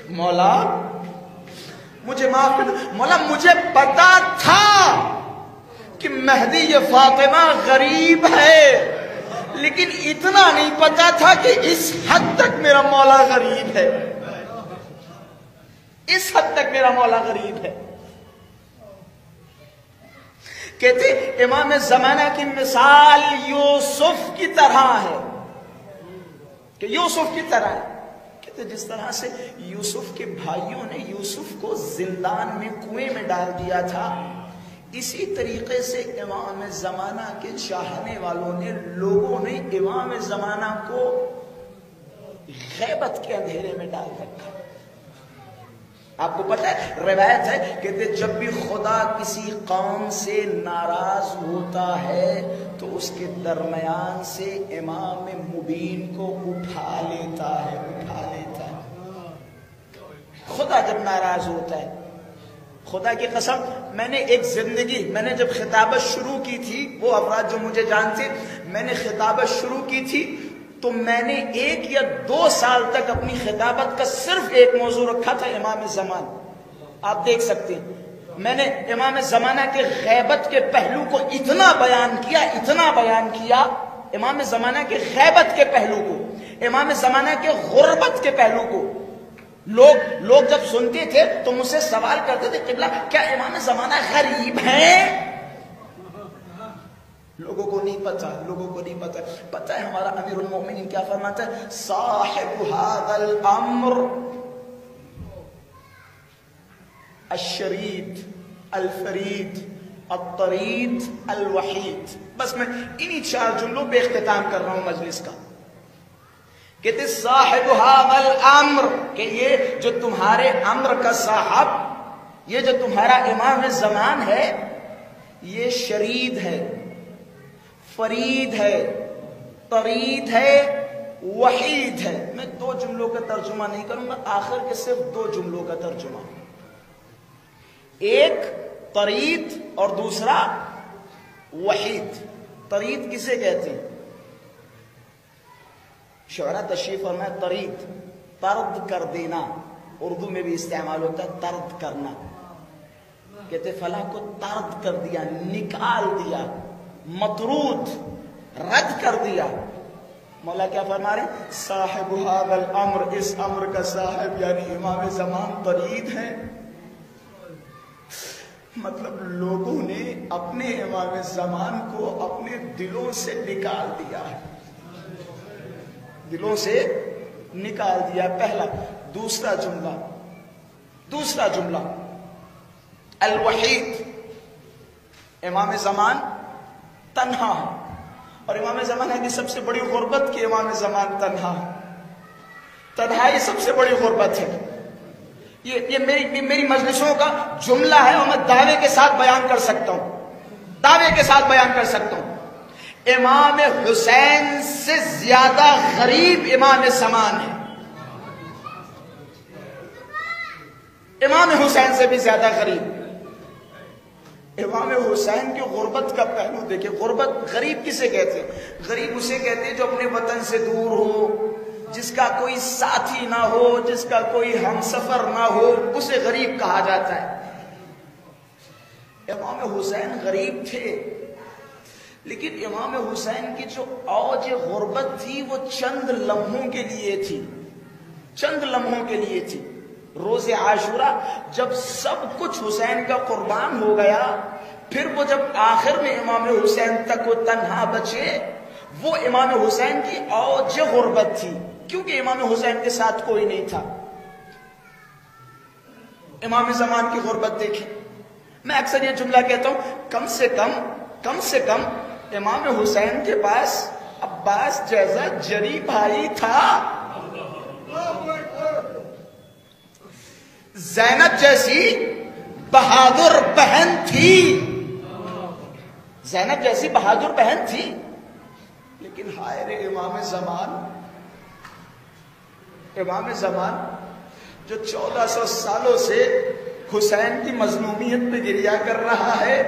مولا مجھے معاف کر دو، مولا مجھے پتا تھا کہ مہدی یہ فاطمہ غریب ہے، لیکن اتنا نہیں پتا تھا کہ اس حد تک میرا مولا غریب ہے، اس حد تک میرا مولا غریب ہے۔ کہتے امام زمانہ کی مثال یوسف کی طرح ہے، کہ یوسف کی طرح ہے، کہتے جس طرح سے یوسف کے بھائیوں نے یوسف کو زندان میں کنویں میں ڈال دیا تھا، اسی طریقے سے امام زمانہ کے چاہنے والوں نے، لوگوں نے امام زمانہ کو غیبت کے اندھیرے میں ڈال رکھا۔ آپ کو پتہ ہے روایت ہے کہتے جب بھی خدا کسی قوم سے ناراض ہوتا ہے تو اس کے درمیان سے امام مبین کو اٹھا لیتا ہے، اٹھا لیتا ہے۔ خدا جب ناراض ہوتا ہے، خدا کی قسم میں نے ایک زندگی، میں نے جب خطابت شروع کی تھی، وہ افراد جو مجھے جانتے، میں نے خطابت شروع کی تھی تو میں نے 1 یا 2 سال تک اپنی خطابت کا صرف ایک موضوع رکھا تھا، امام زمان۔ آپ دیکھ سکتے ہیں میں نے امام زمانہ کے غیبت کے پہلو کو اتنا بیان کیا، اتنا بیان کیا، امام زمانہ کے غیبت کے پہلو کو، امام زمانہ کے غربت کے پہلو کو۔ لوگ جب سنتے تھے تو مجھ سے سوال کرتے تھے قبلہ کیا امام زمانہ غریب ہیں؟ لوگوں کو نہیں پتا، لوگوں کو نہیں پتا۔ پتہ ہے ہمارا امیر المومنین کیا فرماتا ہے؟ صاحب هذا الامر الشرید الفرید الطرید الوحید۔ بس میں انہی 4 جملوں پہ اختتام کر رہا ہوں مجلس کا۔ کہتے صاحب هذا الامر، کہ یہ جو تمہارے امر کا صاحب، یہ جو تمہارا امام زمان ہے، یہ شرید ہے، فرید ہے، طرید ہے، وحید ہے۔ میں 2 جملوں کا ترجمہ نہیں کروں گا، آخر کے صرف 2 جملوں کا ترجمہ۔ ایک طرید اور دوسرا وحید۔ طرید کسے کہتے ہیں؟ شعراء تشریف فرمائے طرید طرد کر دینا، اردو میں بھی استعمال ہوتا ہے طرد کرنا۔ کہتے فلاں کو طرد کر دیا، نکال دیا، مطرود، رد کر دیا۔ مولا کیا فرما رہے ہیں؟ صاحب هذا الامر، اس امر کا صاحب یعنی امام زمان طرید ہے۔ مطلب لوگوں نے اپنے امام زمان کو اپنے دلوں سے نکال دیا ہے، دلوں سے نکال دیا، پہلا۔ دوسرا جملہ الوحید، امام زمان تنہا ہے، اور امام زمان ہے کہ سب سے بڑی غربت کہ امام زمان تنہا ہے، تنہائی سب سے بڑی غربت ہے۔ یہ میری مجلسوں کا جملہ ہے اور میں دعوے کے ساتھ بیان کر سکتا ہوں، دعوے کے ساتھ بیان کر سکتا ہوں۔ امام حسین سے زیادہ غریب امام زمان ہے، امام حسین سے بھی زیادہ غریب۔ امام حسین کی غربت کا پہلو دیکھیں۔ غربت، غریب کسے کہتے ہیں؟ غریب اسے کہتے ہیں جو اپنے وطن سے دور ہو، جس کا کوئی ساتھی نہ ہو، جس کا کوئی ہمسفر نہ ہو، اسے غریب کہا جاتا ہے۔ امام حسین غریب تھے، لیکن امام حسین کی جو اوج غربت تھی وہ چند لمحوں کے لیے تھی، چند لمحوں کے لیے تھی۔ روز عاشورہ جب سب کچھ حسین کا قربان ہو گیا، پھر وہ جب آخر میں امام حسین تک وہ تنہا بچے، وہ امام حسین کی اوج غربت تھی، کیونکہ امام حسین کے ساتھ کوئی نہیں تھا۔ امام زمان کی غربت دیکھیں۔ میں اکثر یہ جملہ کہتا ہوں، کم سے کم امام حسین کے پاس عباس جیسا جری بھائی تھا، زینب جیسی بہادر بہن تھی، زینب جیسی بہادر بہن تھی، لیکن ہائے رے امام زمان جو 1400 سالوں سے حسین کی مظلومیت پہ گریہ کر رہا ہے،